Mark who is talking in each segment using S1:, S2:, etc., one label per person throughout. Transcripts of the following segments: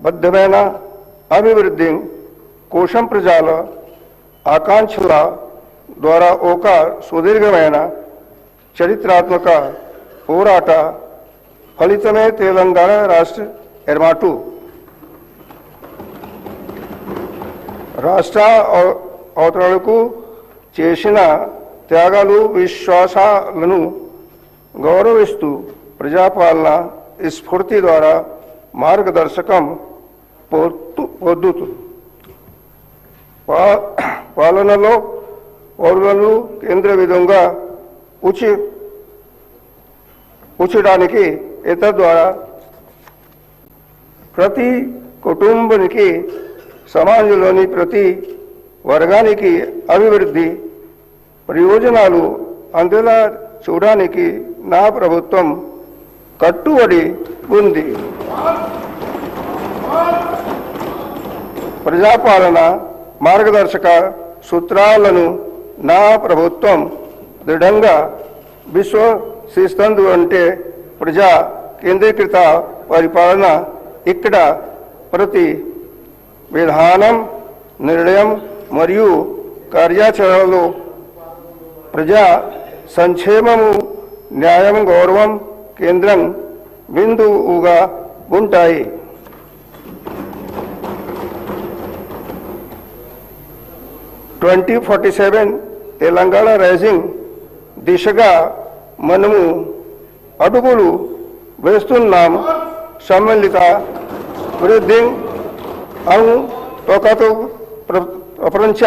S1: बद्धमेन अभिवृद्धि कोशं प्रजाल आकांक्षला द्वारा ओकार सुदीर्घమైన చరిత్రాత్మక పోరాట ఫలితమే తెలంగాణ రాష్ట్ర ఏర్పాటు. రాష్ట్ర అవతరణకు చేసిన త్యాగాలు విశ్వాసాలను గౌరవిస్తూ ప్రజాపాలన స్ఫూర్తి ద్వారా మార్గదర్శకం పొందుతూ పాలనలో పౌరులను కేంద్ర విధంగా ఉంచడానికి ద్వారా ప్రతి కుటుంబానికి సమాజంలోని ప్రతి వర్గానికి అభివృద్ధి ప్రయోజనాలు అందేలా చూడడానికి నా ప్రభుత్వం కట్టుబడి ఉంది. ప్రజాపాలన మార్గదర్శక సూత్రాలను నా ప్రభుత్వం దృఢంగా విశ్వసిస్తుంది. అంటే ప్రజా కేంద్రీకృత పరిపాలన. ఇక్కడ ప్రతి విధానం, నిర్ణయం మరియు కార్యాచరణలో ప్రజా సంక్షేమము, న్యాయం, గౌరవం కేంద్రం బిందువుగా ఉంటాయి. తెలంగాణ రైజింగ్ దిశగా మనము అడుగులు వేస్తున్నాం. సమ్మిళిత వృద్ధి తోకతో ప్రపంచ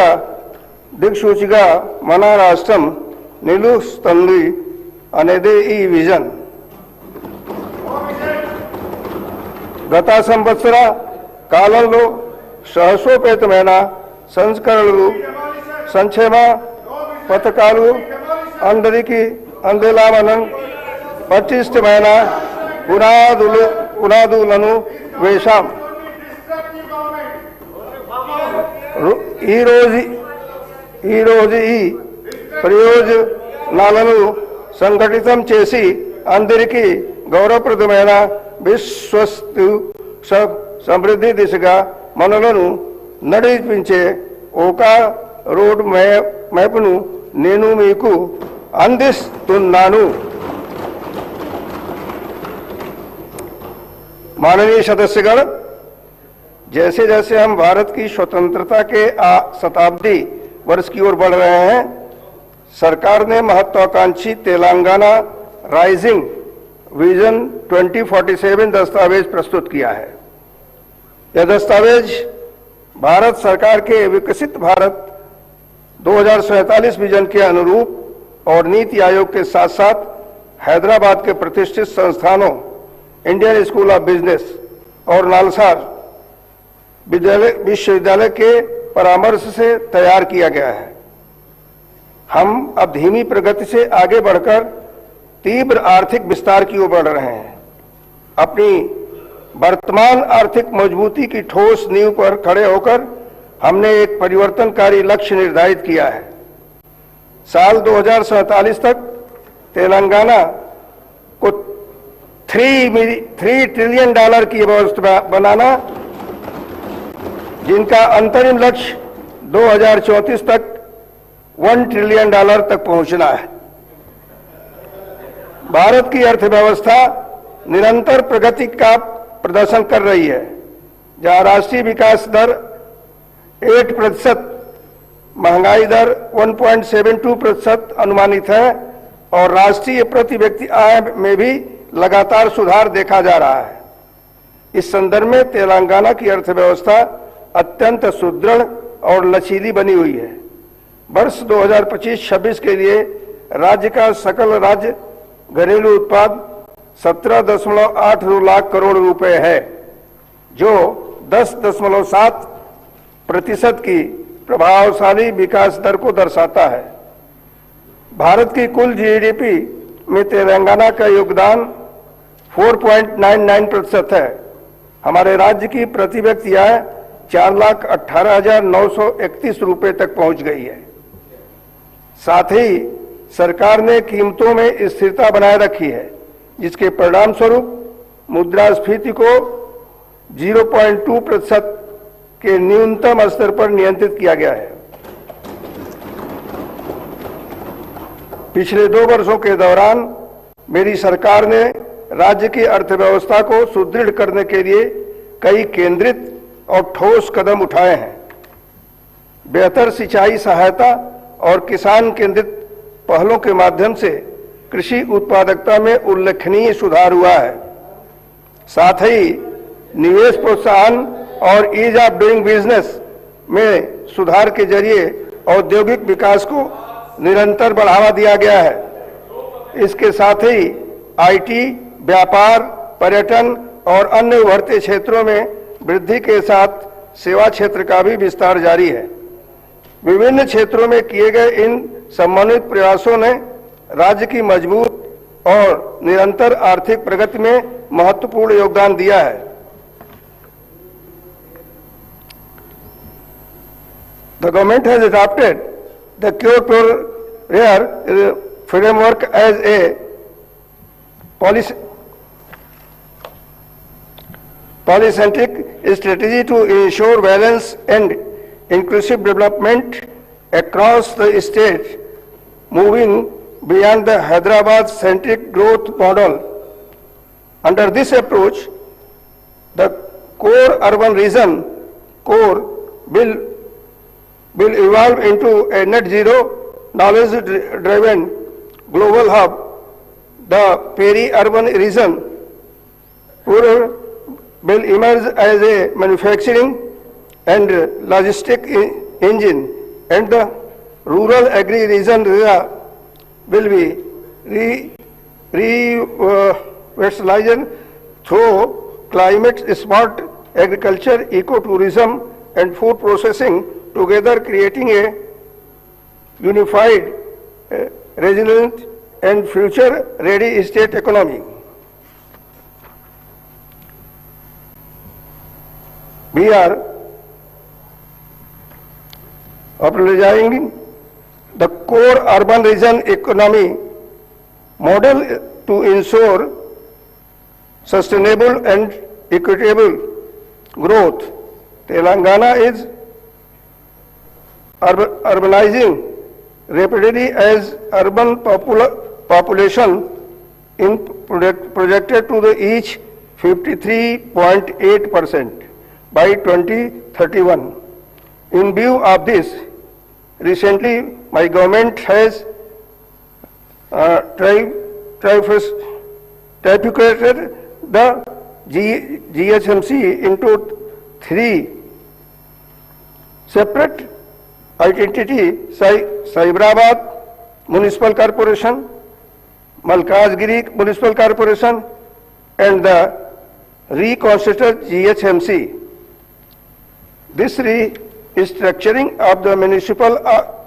S1: దిక్సూచిగా మన రాష్ట్రం నిలుస్తుంది అనేది ఈ విజన్. గత సంవత్సర కాలంలో సాహసోపేతమైన సంస్కరణలు, సంక్షేమ పథకాలు అందరికీ అందేలా మనం పటిష్టమైన పునాదులను వేశాం. ఈరోజు ఈ ప్రయోజనాలను సంఘటితం చేసి అందరికీ గౌరవప్రదమైన విశ్వస్తు సమృద్ధి దిశగా మనలను నడిపించే ఒక రోడ్ మ్యాప్ను నేను మీకు అందిస్తున్నాను. माननीय सदस्यगण, जैसे जैसे हम भारत की स्वतंत्रता के शताब्दी वर्ष की ओर बढ़ रहे हैं, सरकार ने महत्वाकांक्षी तेलंगाना राइजिंग विजन 2047 दस्तावेज प्रस्तुत किया है. यह दस्तावेज भारत सरकार के विकसित भारत 2047 विजन के अनुरूप और नीति आयोग के साथ साथ हैदराबाद के प्रतिष्ठित संस्थानों इंडियन स्कूल ऑफ बिजनेस और नालसार विश्वविद्यालय के परामर्श से तैयार किया गया है. हम अब धीमी प्रगति से आगे बढ़कर तीव्र आर्थिक विस्तार की ओर बढ़ रहे हैं. अपनी वर्तमान आर्थिक मजबूती की ठोस नींव पर खड़े होकर हमने एक परिवर्तनकारी लक्ष्य निर्धारित किया है. साल 2047 तक तेलंगाना को $3 ट्रिलियन की अर्थव्यवस्था बनाना, जिनका अंतरिम लक्ष्य 2034 तक $1 ट्रिलियन तक पहुंचना है. भारत की अर्थव्यवस्था निरंतर प्रगति का प्रदर्शन कर रही है, जहां राष्ट्रीय विकास दर 8%, महंगाई दर 1.72% अनुमानित है और राष्ट्रीय प्रति व्यक्ति आय में भी लगातार सुधार देखा जा रहा है. इस संदर्भ में तेलंगाना की अर्थव्यवस्था अत्यंत सुदृढ़ और लचीली बनी हुई है. वर्ष 2025-26 के लिए राज्य का सकल राज्य घरेलू उत्पाद 17.82 लाख करोड़ रुपए है, जो 10.7% की प्रभावशाली विकास दर को दर्शाता है. भारत की कुल जीडीपी में तेलंगाना का योगदान 4.99% है. हमारे राज्य की प्रति व्यक्ति आय 4,18,931 रुपए तक पहुंच गई है. साथ ही सरकार ने कीमतों में स्थिरता बनाए रखी है, जिसके परिणाम स्वरूप मुद्रास्फीति को 0.2% के न्यूनतम स्तर पर नियंत्रित किया गया है। पिछले 2 वर्षों के दौरान मेरी सरकार ने राज्य की अर्थव्यवस्था को सुदृढ़ करने के लिए कई केंद्रित और ठोस कदम उठाए हैं। बेहतर सिंचाई सहायता और किसान केंद्रित पहलों के माध्यम से कृषि उत्पादकता में उल्लेखनीय सुधार हुआ है। साथ ही निवेश प्रोत्साहन और ईज ऑफ डूइंग बिजनेस में सुधार के जरिए औद्योगिक विकास को निरंतर बढ़ावा दिया गया है। इसके साथ ही आईटी, व्यापार, पर्यटन और अन्य उभरते क्षेत्रों में वृद्धि के साथ सेवा क्षेत्र का भी विस्तार जारी है। विभिन्न क्षेत्रों में किए गए इन समन्वित प्रयासों ने राज्य की मजबूत और निरंतर आर्थिक प्रगति में महत्वपूर्ण योगदान दिया है। The government has adopted the Cure for Rare framework as a polycentric strategy to ensure balance and inclusive development across the state, moving beyond the Hyderabad-centric growth model. Under this approach, the core urban region core will evolve into a net zero knowledge-driven global hub. The peri-urban region will emerge as a manufacturing and logistic engine, and the rural agri-region will be revitalized through climate-smart agriculture, ecotourism, and food processing, together creating a unified, resilient, and future-ready state economy. We are operationalizing the core urban region economy model to ensure sustainable and equitable growth. Telangana is urbanizing rapidly as urban population in projected to the each 53.8% by 2031. In view of this, recently my government has trifurcated the GHMC into 3 separate identity: Cyberabad Municipal Corporation, Malkajgiri Municipal Corporation, and the reconstituted GHMC. This restructuring of the municipal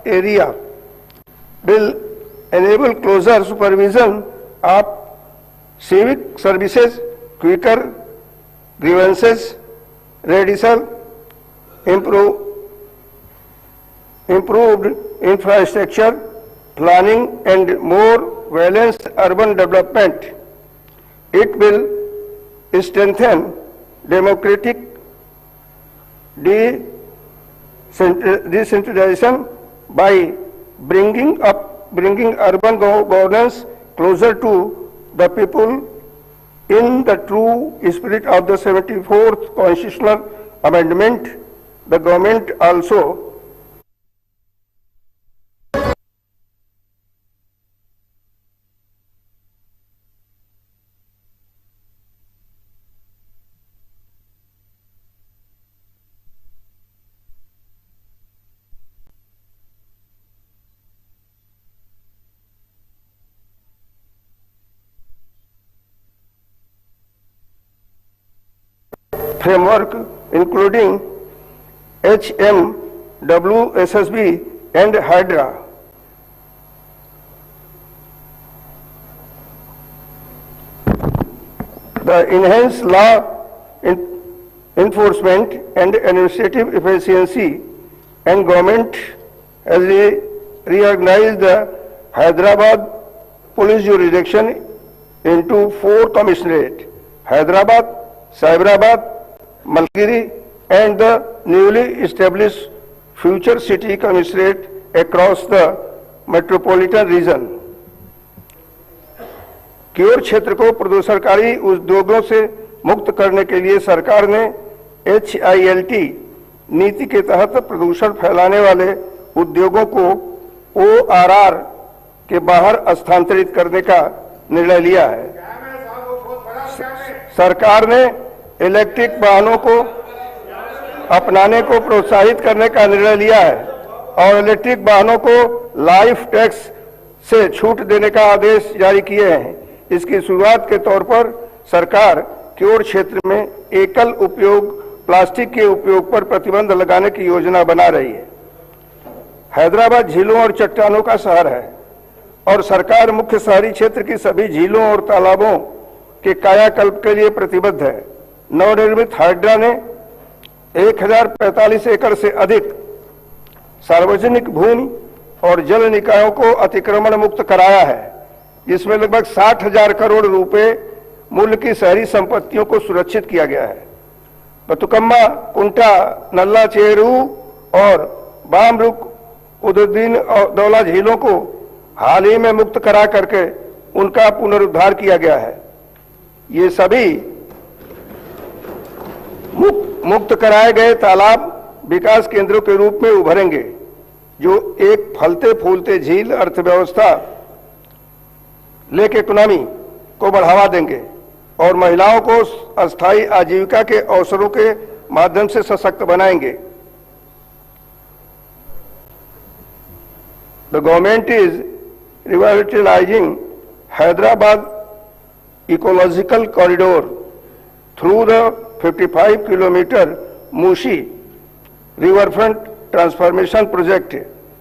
S1: area will enable closer supervision of civic services, quicker grievances redressal, improved infrastructure planning, and more balanced urban development. It will strengthen democratic decentralization by bringing urban governance closer to the people in the true spirit of the 74th Constitutional Amendment. The government also framework including HMWSSB and Hydra. The enhanced law enforcement and administrative efficiency, and government has reorganized the Hyderabad police jurisdiction into 4 commissionates: Hyderabad, Cyberabad, Malgiri and the newly established future city commissariat across the metropolitan region. Cure क्षेत्र को प्रदूषणकारी उद्योगों से मुक्त करने के लिए सरकार ने HILT नीति के तहत प्रदूषण फैलाने वाले उद्योगों को ORR के बाहर स्थानांतरित करने का निर्णय लिया है। सरकार ने इलेक्ट्रिक वाहनों को अपनाने को प्रोत्साहित करने का निर्णय लिया है और इलेक्ट्रिक वाहनों को लाइफ टैक्स से छूट देने का आदेश जारी किए हैं। इसकी शुरुआत के तौर पर सरकार क्योर क्षेत्र में एकल उपयोग प्लास्टिक के उपयोग पर प्रतिबंध लगाने की योजना बना रही है। हैदराबाद झीलों और चट्टानों का शहर है और सरकार मुख्य शहरी क्षेत्र की सभी झीलों और तालाबों के कायाकल्प के लिए प्रतिबद्ध है। नवनिर्मित हाइड्रा ने 1045 एकड़ से अधिक सार्वजनिक भूमि और जल निकायों को अतिक्रमण मुक्त कराया है, जिसमें लगभग 60,000 करोड़ रुपए मूल्य की शहरी संपत्तियों को सुरक्षित किया गया है। बतुकम्मा, कुंटा, नल्ला चेरू और बामरुक उदुद्दीन और दौला झीलों को हाल ही में मुक्त करा करके उनका पुनरुद्धार किया गया है। ये सभी मुक्त कराए गए तालाब विकास केंद्रों के रूप में उभरेंगे, जो एक फलते फूलते झील अर्थव्यवस्था लेक इकोनॉमी को बढ़ावा देंगे और महिलाओं को अस्थायी आजीविका के अवसरों के माध्यम से सशक्त बनाएंगे। The government is revitalizing Hyderabad ecological corridor through the 55-kilometer Mushi riverfront transformation project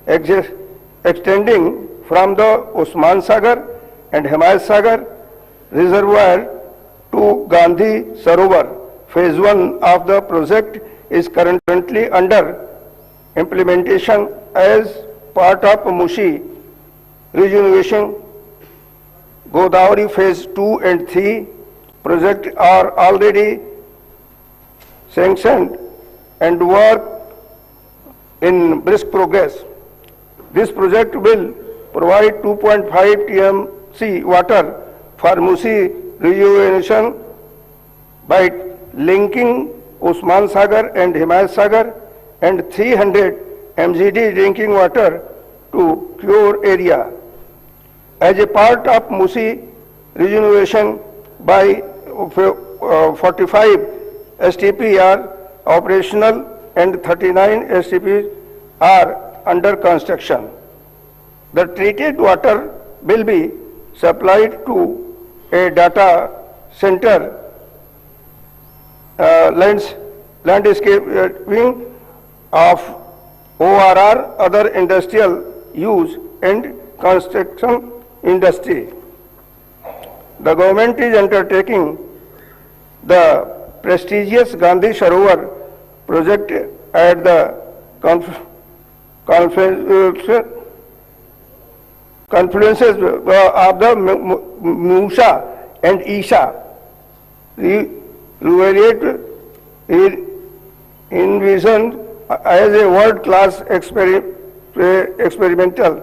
S1: extending from the Usman Sagar and Himayat Sagar reservoir to Gandhi Sarovar. Phase 1 of the project is currently under implementation as part of Mushi rejuvenation. Godavari phase 2 and 3 projects are already sanctioned and work in brisk progress. This project will provide 2.5 TMC water for Musi rejuvenation by linking Usman Sagar and Himayat Sagar and 300 MGD drinking water to Cure area. As a part of Musi rejuvenation by 45 STP are operational and 39 STP are under construction. The treated water will be supplied to a data center, landscaping of ORR, other industrial use and construction industry. The government is undertaking the prestigious Gandhi Sarovar project at the confluences of the Musa and Isha. Evaluate envisioned as a world-class experimental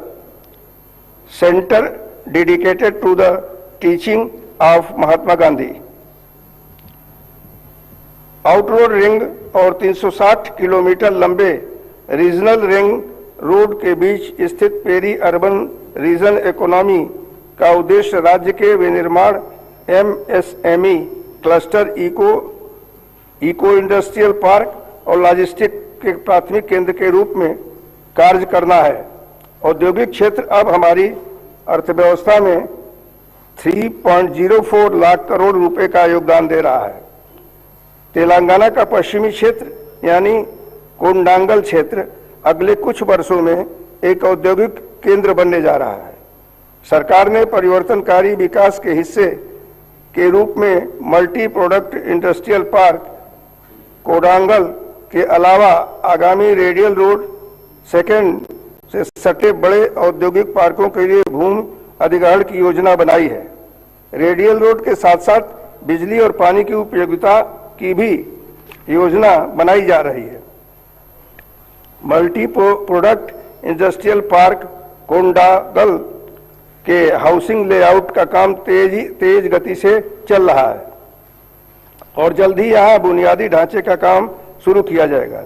S1: center dedicated to the teaching of Mahatma Gandhi. Outer road ring और 360 kilometre लंबे regional ring road के बीच स्थित peri urban reason economy का उद्देश्य राज्य के विनिर्माण MSME cluster eco industrial park और लॉजिस्टिक के प्राथमिक केंद्र के रूप में कार्य करना है। औद्योगिक क्षेत्र अब हमारी अर्थव्यवस्था में 3.04 लाख करोड़ रुपए का योगदान दे रहा है। तेलंगाना का पश्चिमी क्षेत्र यानी कोंडांगल क्षेत्र अगले कुछ वर्षों में एक औद्योगिक केंद्र बनने जा रहा है। सरकार ने परिवर्तनकारी विकास के हिस्से के रूप में multi product industrial park Kodangal के अलावा आगामी रेडियल रोड सेकेंड से सटे बड़े औद्योगिक पार्कों के लिए भूमि अधिग्रहण की योजना बनाई है। रेडियल रोड के साथ साथ बिजली और पानी की उपयोगिता की भी योजना बनाई जा रही है। मल्टी प्रोडक्ट इंडस्ट्रियल पार्क कोंडागल के हाउसिंग लेआउट का काम तेज गति से चल रहा है और जल्द ही यहां बुनियादी ढांचे का काम शुरू किया जाएगा।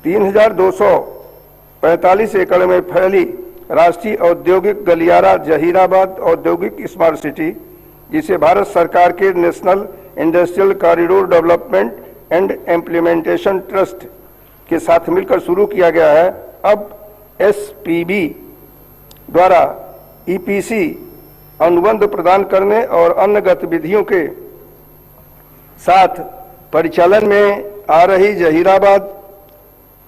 S1: 3245 एकड़ में फैली राष्ट्रीय औद्योगिक गलियारा जहीराबाद औद्योगिक स्मार्ट सिटी, जिसे भारत सरकार के national industrial corridor development and implementation trust के साथ मिलकर शुरू किया गया है, अब एसपीबी द्वारा ईपीसी अनुबंध प्रदान करने और अन्य गतिविधियों के साथ परिचालन में आ रही जहीराबाद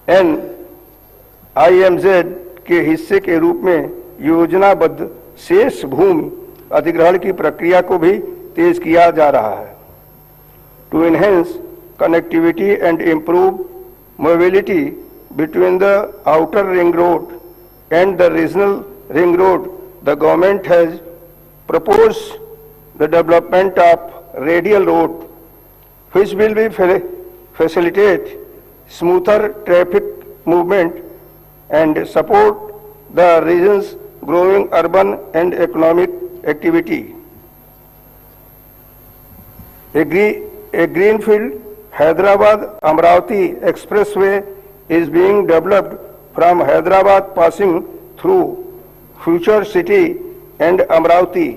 S1: NIMZ के हिस्से के रूप में योजनाबद्ध शेष भूमि अधिग्रहण की प्रक्रिया को भी तेज किया जा रहा है। To enhance connectivity and improve mobility between the outer ring road and the regional ring road, the government has proposed the development of radial road which will be facilitate smoother traffic movement and support the region's growing urban and economic activity. A greenfield Hyderabad-Amravati expressway is being developed from Hyderabad, passing through Future City and Amravati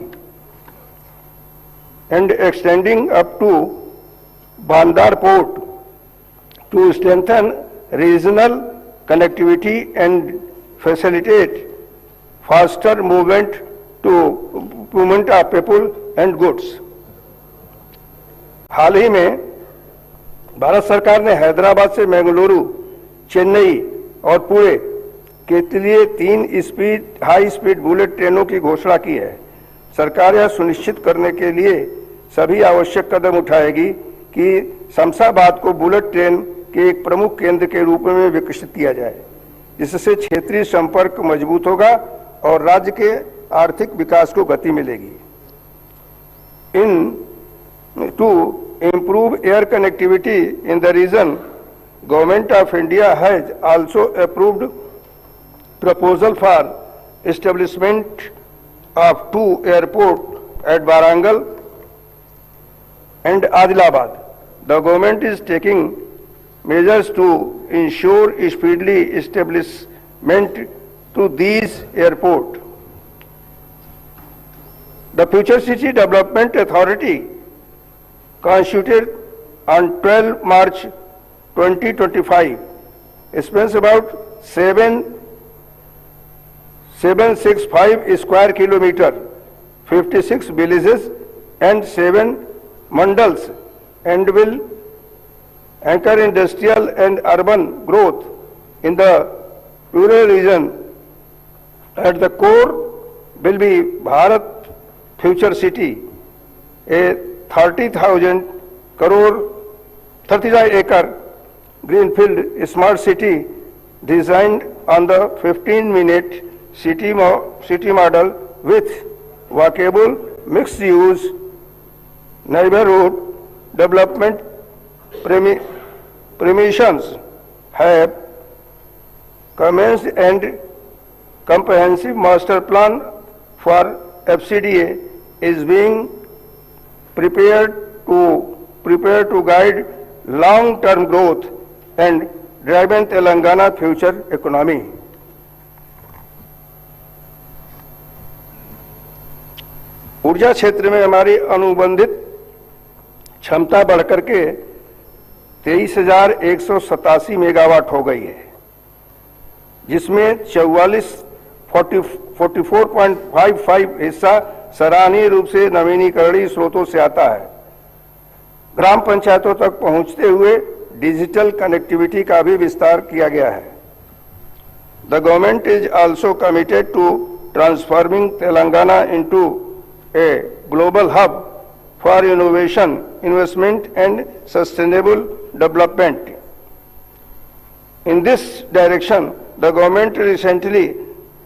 S1: and extending up to Bandar Port to strengthen regional connectivity and facilitate faster movement of people and goods. हाल ही में भारत सरकार ने हैदराबाद से बेंगलुरु, चेन्नई और पुणे के लिए 3 high speed bullet ट्रेनों की घोषणा की है। सरकार यह सुनिश्चित करने के लिए सभी आवश्यक कदम उठाएगी कि शमशाबाद को बुलेट ट्रेन के एक प्रमुख केंद्र के रूप में विकसित किया जाए, जिससे क्षेत्रीय संपर्क मजबूत होगा और राज्य के आर्थिक विकास को गति मिलेगी। To improve air connectivity in the region, Government of India has also approved proposal for establishment of 2 airports at Warangal and Adilabad. The government is taking measures to ensure speedily establishment to these airports. The Future City Development Authority, constituted on 12 March 2025, spans about 765 square kilometer, 56 villages and 7 mandals, and will anchor industrial and urban growth in the rural region. At the core will be Bharat Future City, a 30,000 acre greenfield smart city designed on the 15-minute city model with walkable mixed-use neighborhood development permissions have commenced and comprehensive master plan for FCDA is being prepared to guide long-term growth and drive Telangana future economy. ऊर्जा क्षेत्र में हमारी अनुबंधित क्षमता बढ़कर के 23,187 megawatt हो गई है, जिसमें 44.55 हिस्सा सराहनीय रूप से नवीनीकरणीय स्रोतों से आता है। ग्राम पंचायतों तक पहुंचते हुए डिजिटल कनेक्टिविटी का भी विस्तार किया गया है। The government is also committed to transforming Telangana into a global hub for innovation, investment and sustainable development. In this direction, the government recently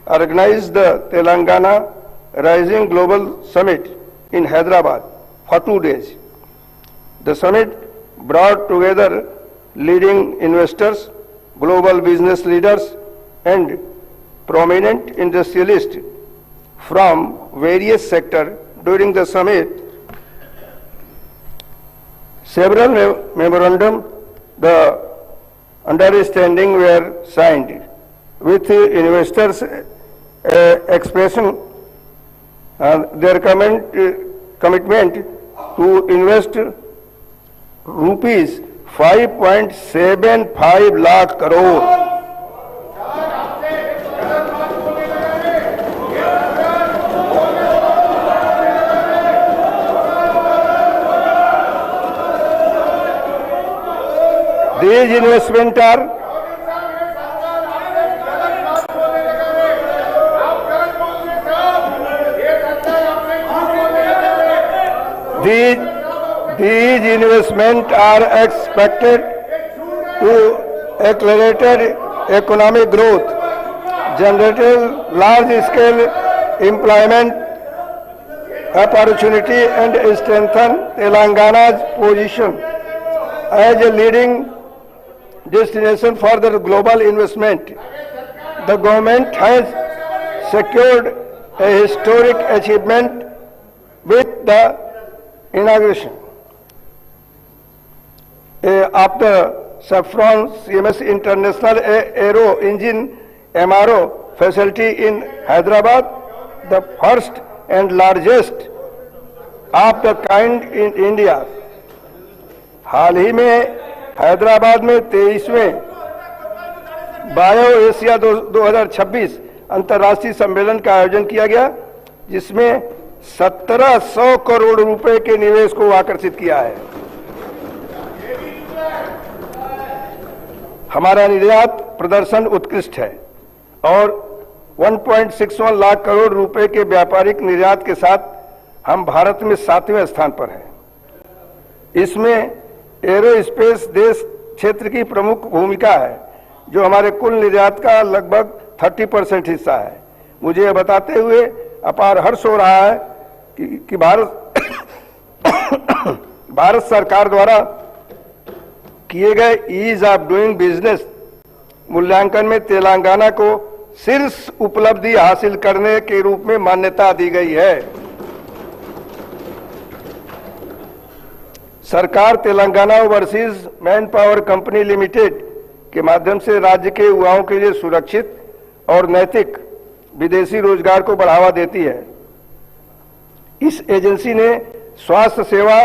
S1: organized the Telangana Rising Global Summit in Hyderabad for 2 days. The summit brought together leading investors, global business leaders, and prominent industrialists from various sectors. During the summit, several memorandum the understanding were signed with investors expressing their commitment to invest rupees 5.75 lakh crore. These investments are expected to accelerate economic growth, generate large-scale employment opportunity, and strengthen Telangana's position as a leading destination for the global investment. The government has secured a historic achievement with the inauguration of the Saffron CMS International Aero Engine MRO facility in Hyderabad, the first and largest of the kind in India. हाल ही में हैदराबाद में 23वें bio Asia 2026 अंतर्राष्ट्रीय सम्मेलन का आयोजन किया गया, जिसमें 1700 करोड़ रुपए के निवेश को आकर्षित किया है। हमारा निर्यात प्रदर्शन उत्कृष्ट है और 1.61 लाख करोड़ रुपए के व्यापारिक निर्यात के साथ हम भारत में 7वें स्थान पर हैं। इसमें एरोस्पेस देश क्षेत्र की प्रमुख भूमिका है, जो हमारे कुल निर्यात का लगभग 30% हिस्सा है। मुझे यह बताते हुए अपार हर्ष हो रहा है कि भारत सरकार द्वारा किए गए ईज ऑफ डूइंग बिजनेस मूल्यांकन में तेलंगाना को शीर्ष उपलब्धि हासिल करने के रूप में मान्यता दी गई है। सरकार Telangana overseas man power company limited के माध्यम से राज्य के युवाओं के लिए सुरक्षित और नैतिक विदेशी रोजगार को बढ़ावा देती है। इस एजेंसी ने स्वास्थ्य सेवा,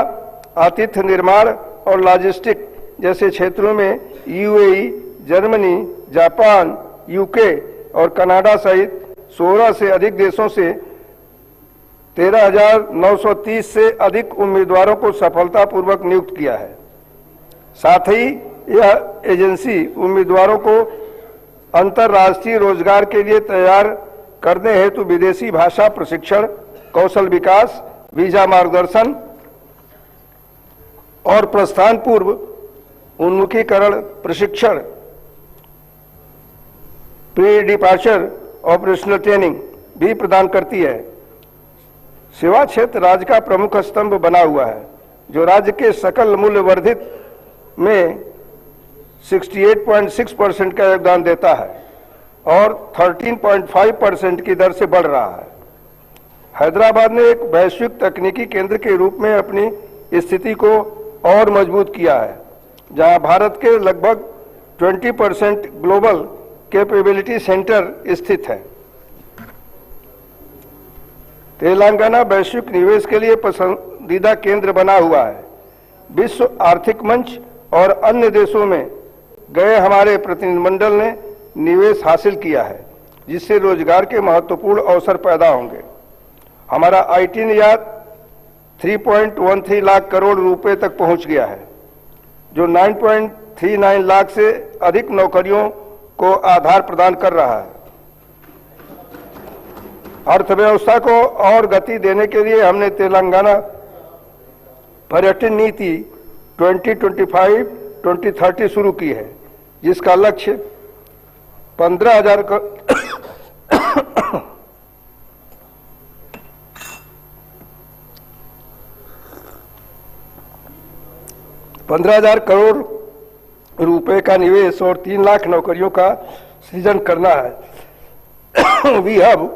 S1: आतिथ्य निर्माण और लॉजिस्टिक जैसे क्षेत्रों में यूएई, जर्मनी, जापान, यूके और कनाडा सहित 16 से अधिक देशों से 13,930 से अधिक उम्मीदवारों को सफलतापूर्वक नियुक्त किया है। साथ ही यह एजेंसी उम्मीदवारों को अंतर्राष्ट्रीय रोजगार के लिए तैयार करने हेतु विदेशी भाषा प्रशिक्षण, कौशल विकास, वीजा मार्गदर्शन और प्रस्थान पूर्व उन्मुखीकरण प्रशिक्षण, प्री डिपार्चर ऑपरेशनल ट्रेनिंग भी प्रदान करती है। सेवा क्षेत्र राज्य का प्रमुख स्तंभ बना हुआ है, जो राज्य के सकल मूल्य वर्धित में 68.6% का योगदान देता है और 13.5% की दर से बढ़ रहा है। हैदराबाद ने एक वैश्विक तकनीकी केंद्र के रूप में अपनी स्थिति को और मजबूत किया है, जहां भारत के लगभग 20% ग्लोबल कैपेबिलिटी सेंटर स्थित है। तेलंगाना वैश्विक निवेश के लिए पसंदीदा केंद्र बना हुआ है। विश्व आर्थिक मंच और अन्य देशों में गए हमारे प्रतिनिधिमंडल ने निवेश हासिल किया है, जिससे रोजगार के महत्वपूर्ण अवसर पैदा होंगे। हमारा आईटी निर्यात 3.13 लाख करोड़ रुपए तक पहुंच गया है, जो 9.39 लाख से अधिक नौकरियों को आधार प्रदान कर रहा है। अर्थव्यवस्था को और गति देने के लिए हमने तेलंगाना पर्यटन नीति 2025-2030 शुरू की है, जिसका लक्ष्य 15,000 15,000 करोड़ रुपए का निवेश और 3 लाख नौकरियों का सृजन करना है। वी हैव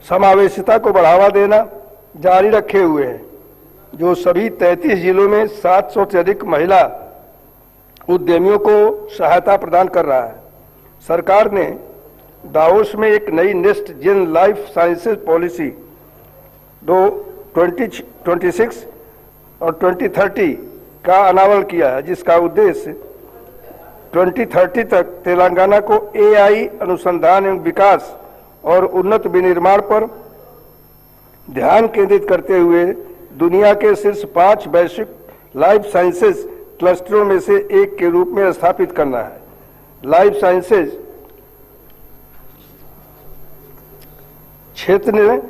S1: समावेशिता को बढ़ावा देना जारी रखे हुए हैं, जो सभी 33 जिलों में 700 से अधिक महिला उद्यमियों को सहायता प्रदान कर रहा है। सरकार ने दावोस में एक नई next gen life sciences policy 2026 और 2030 का अनावरण किया है, जिसका उद्देश्य 2030 तक तेलंगाना को AI अनुसंधान एवं विकास और उन्नत विनिर्माण पर ध्यान केंद्रित करते हुए दुनिया के शीर्ष 5 वैश्विक लाइफ साइंसेज क्लस्टरों में से एक के रूप में स्थापित करना है। लाइफ साइंसेज क्षेत्र ने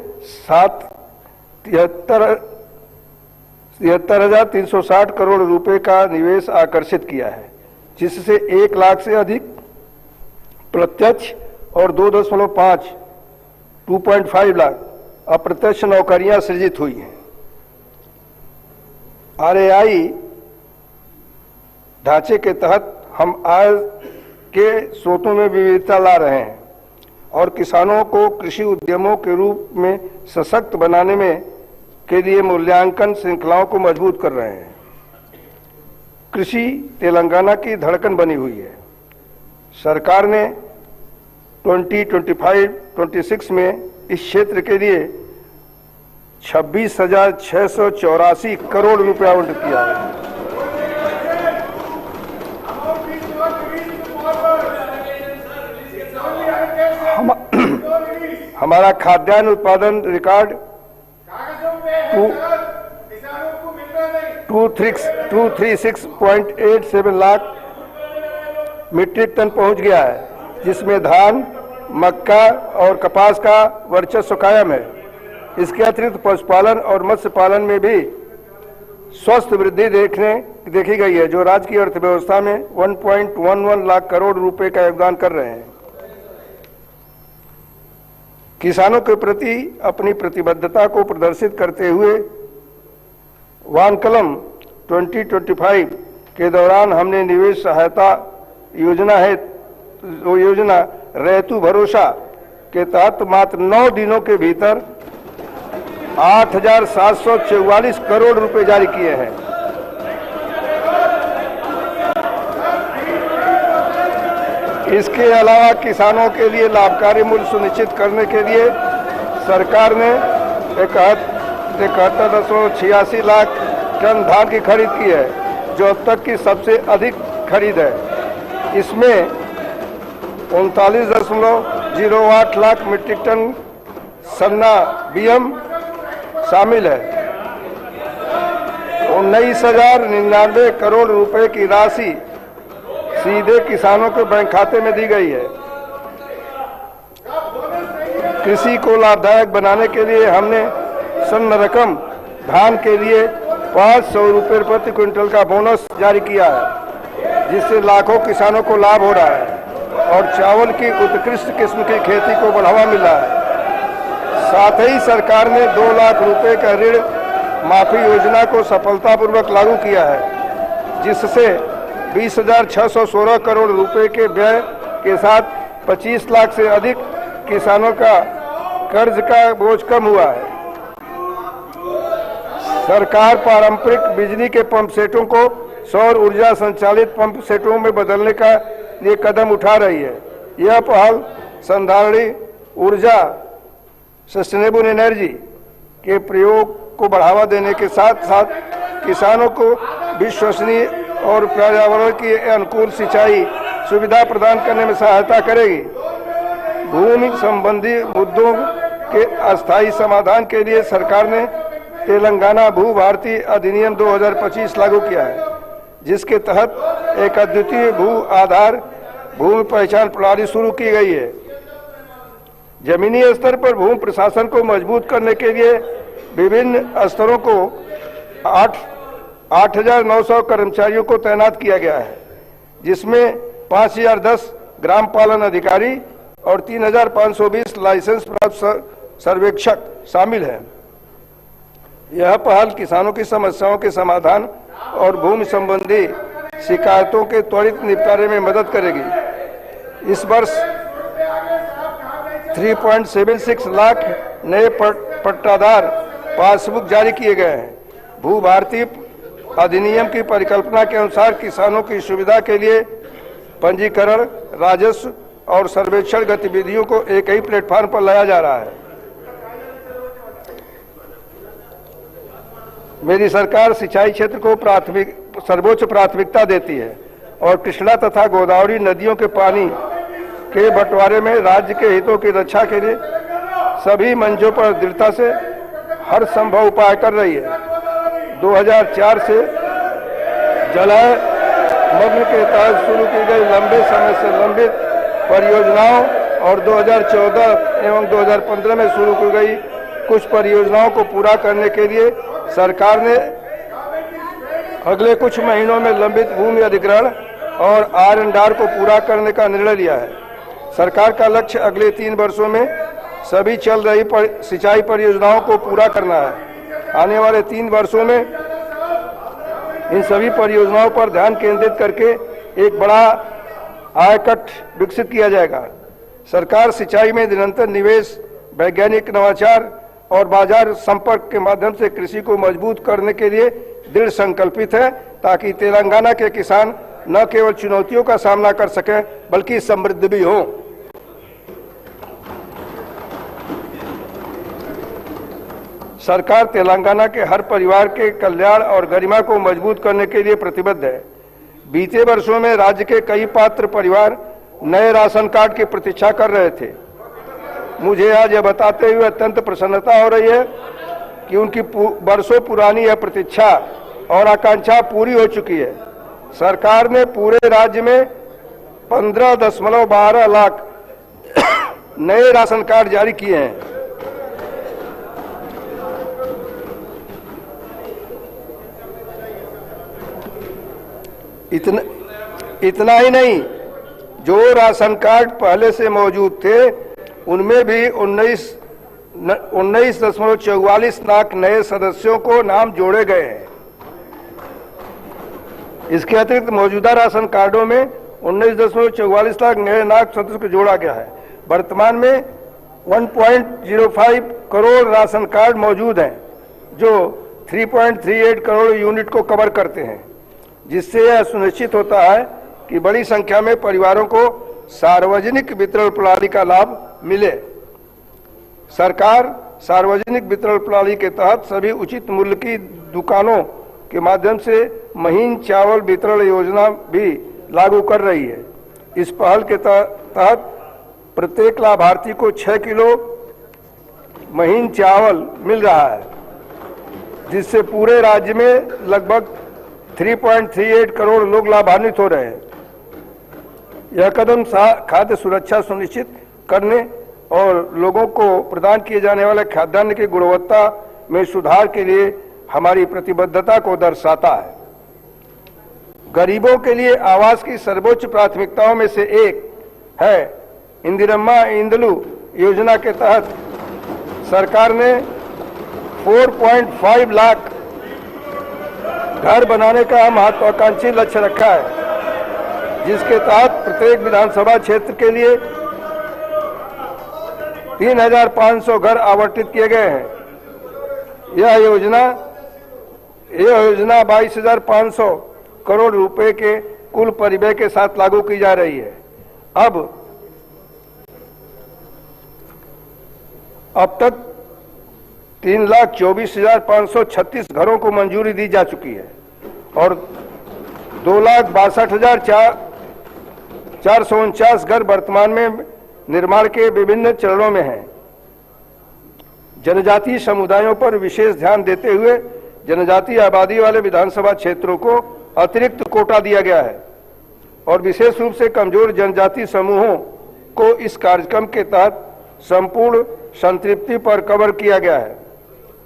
S1: 73,360 करोड़ रुपए का निवेश आकर्षित किया है, जिससे 1 लाख से अधिक प्रत्यक्ष और 2.5 लाख अप्रत्यक्ष नौकरियां सृजित हुई हैं। RAI ढांचे के तहत हम आय के स्रोतों में विविधता ला रहे हैं और किसानों को कृषि उद्यमों के रूप में सशक्त बनाने में के लिए मूल्यांकन श्रृंखलाओं को मजबूत कर रहे हैं। कृषि तेलंगाना की धड़कन बनी हुई है। सरकार ने 2025-26 में इस क्षेत्र के लिए 26,684 करोड़ रुपया आवंटित किया है। हमारा खाद्यान्न उत्पादन रिकॉर्ड 236.87 लाख मीट्रिक टन पहुंच गया है, जिसमें धान, मक्का और कपास का वर्चस्व कायम है। इसके अतिरिक्त पशुपालन और मत्स्य पालन में भी स्वस्थ वृद्धि देखी गई है, जो राज्य की अर्थव्यवस्था में 1.11 लाख करोड़ रुपए का योगदान कर रहे हैं। किसानों के प्रति अपनी प्रतिबद्धता को प्रदर्शित करते हुए वानकलम 2025 के दौरान हमने निवेश सहायता योजना रैतु भरोसा के तहत मात्र 9 दिनों के भीतर 8,744 करोड़ रुपए जारी किए हैं। इसके अलावा किसानों के लिए लाभकारी मूल्य सुनिश्चित करने के लिए सरकार ने 71.86 लाख टन धान की खरीद की है, जो अब तक की सबसे अधिक खरीद है। इसमें 39.08 लाख मीट्रिक टन सन्ना BM शामिल है। 19,099 करोड़ रुपए की राशि सीधे किसानों के बैंक खाते में दी गई है। कृषि को लाभदायक बनाने के लिए हमने सन्न रकम धान के लिए 500 रुपये प्रति क्विंटल का बोनस जारी किया है, जिससे लाखों किसानों को लाभ हो रहा है और चावल की उत्कृष्ट किस्म की खेती को बढ़ावा मिला है। साथ ही सरकार ने 2 लाख रुपए का ऋण माफी योजना को सफलतापूर्वक लागू किया है, जिससे 20,616 करोड़ रुपए के व्यय के साथ 25 लाख से अधिक किसानों का कर्ज का बोझ कम हुआ है। सरकार पारंपरिक बिजली के पंप सेटों को सौर ऊर्जा संचालित पंप सेटों में बदलने का ये कदम उठा रही है। यह पहल संधारणीय ऊर्जा सस्टेनेबल एनर्जी के प्रयोग को बढ़ावा देने के साथ साथ किसानों को विश्वसनीय और पर्यावरण की अनुकूल सिंचाई सुविधा प्रदान करने में सहायता करेगी। भूमि संबंधी मुद्दों के अस्थायी समाधान के लिए सरकार ने तेलंगाना भू भारती अधिनियम 2025 लागू किया है, जिसके तहत एक अद्वितीय भू आधार भूमि पहचान प्रणाली शुरू की गई है। जमीनी स्तर पर भूमि प्रशासन को मजबूत करने के लिए विभिन्न स्तरों को 8,900 कर्मचारियों को तैनात किया गया है, जिसमें 5,010 ग्राम पालन अधिकारी और 3,520 लाइसेंस प्राप्त सर्वेक्षक शामिल हैं। यह पहल किसानों की समस्याओं के समाधान और भूमि संबंधी शिकायतों के त्वरित निपटारे में मदद करेगी। इस वर्ष 3.76 लाख नए पट्टादार पासबुक जारी किए गए हैं। भू भारती अधिनियम की परिकल्पना के अनुसार किसानों की सुविधा के लिए पंजीकरण, राजस्व और सर्वेक्षण गतिविधियों को एक ही प्लेटफॉर्म पर लाया जा रहा है। मेरी सरकार सिंचाई क्षेत्र को सर्वोच्च प्राथमिकता देती है और कृष्णा तथा गोदावरी नदियों के पानी के बंटवारे में राज्य के हितों की रक्षा के लिए सभी मंचों पर दृढ़ता से हर संभव उपाय कर रही है। 2004 से जलाय मग्न के तहत शुरू की गई लंबे समय से लंबित परियोजनाओं और 2014 एवं 2015 में शुरू की गई कुछ परियोजनाओं को पूरा करने के लिए सरकार ने अगले कुछ महीनों में लंबित भूमि अधिग्रहण और R&R को पूरा करने का निर्णय लिया है। सरकार का लक्ष्य अगले 3 वर्षों में सभी चल रही सिंचाई परियोजनाओं को पूरा करना है। आने वाले 3 वर्षों में इन सभी परियोजनाओं पर ध्यान केंद्रित करके एक बड़ा आयकट विकसित किया जाएगा। सरकार सिंचाई में निरंतर निवेश, वैज्ञानिक नवाचार और बाजार संपर्क के माध्यम से कृषि को मजबूत करने के लिए दृढ़ संकल्पित है, ताकि तेलंगाना के किसान न केवल चुनौतियों का सामना कर सकें बल्कि समृद्ध भी हों। सरकार तेलंगाना के हर परिवार के कल्याण और गरिमा को मजबूत करने के लिए प्रतिबद्ध है। बीते वर्षों में राज्य के कई पात्र परिवार नए राशन कार्ड की प्रतीक्षा कर रहे थे। मुझे आज यह बताते हुए अत्यंत प्रसन्नता हो रही है कि उनकी वर्षों पुरानी यह प्रतीक्षा और आकांक्षा पूरी हो चुकी है। सरकार ने पूरे राज्य में 15.12 लाख नए राशन कार्ड जारी किए हैं। इतना ही नहीं, जो राशन कार्ड पहले से मौजूद थे उनमें भी 19.44 लाख नए सदस्यों को नाम जोड़े गए हैं। इसके अतिरिक्त मौजूदा राशन कार्डों में 19.44 लाख नए सदस्यों को जोड़ा गया है। वर्तमान में 1.05 करोड़ राशन कार्ड मौजूद हैं, जो 3.38 करोड़ यूनिट को कवर करते हैं, जिससे यह सुनिश्चित होता है कि बड़ी संख्या में परिवारों को सार्वजनिक वितरण प्रणाली का लाभ मिले। सरकार सार्वजनिक वितरण प्रणाली के तहत सभी उचित मूल्य की दुकानों के माध्यम से महीन चावल वितरण योजना भी लागू कर रही है। इस पहल के तहत प्रत्येक लाभार्थी को 6 किलो महीन चावल मिल रहा है, जिससे पूरे राज्य में लगभग 3.38 करोड़ लोग लाभान्वित हो रहे हैं। यह कदम खाद्य सुरक्षा सुनिश्चित करने और लोगों को प्रदान किए जाने वाले खाद्यान्न की गुणवत्ता में सुधार के लिए हमारी प्रतिबद्धता को दर्शाता है। गरीबों के लिए आवास की सर्वोच्च प्राथमिकताओं में से एक है इंदिरम्मा इंदलू योजना के तहत सरकार ने 4.5 लाख घर बनाने का महत्वाकांक्षी लक्ष्य रखा है, जिसके तहत प्रत्येक विधानसभा क्षेत्र के लिए 3,500 घर आवंटित किए गए हैं। यह योजना 22,500 करोड़ रुपए के कुल परिव्यय के साथ लागू की जा रही है। अब तक 3,24,536 घरों को मंजूरी दी जा चुकी है और 2,62,449 घर वर्तमान में निर्माण के विभिन्न चरणों में हैं। जनजातीय समुदायों पर विशेष ध्यान देते हुए जनजातीय आबादी वाले विधानसभा क्षेत्रों को अतिरिक्त कोटा दिया गया है और विशेष रूप से कमजोर जनजातीय समूहों को इस कार्यक्रम के तहत संपूर्ण संतृप्ति पर कवर किया गया है।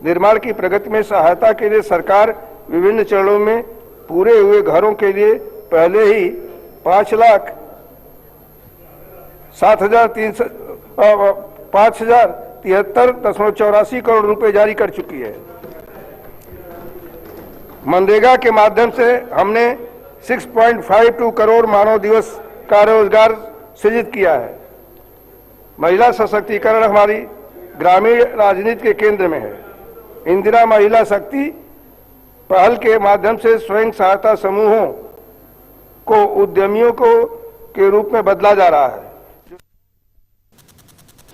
S1: निर्माण की प्रगति में सहायता के लिए सरकार विभिन्न चरणों में पूरे हुए घरों के लिए पहले ही 5,73,84 करोड़ रुपए जारी कर चुकी है। मनरेगा के माध्यम से हमने 6.52 करोड़ मानव दिवस का रोजगार सृजित किया है। महिला सशक्तिकरण हमारी ग्रामीण राजनीति के केंद्र में है। इंदिरा महिला शक्ति पहल के माध्यम से स्वयं सहायता समूहों को उद्यमियों के रूप में बदला जा रहा है।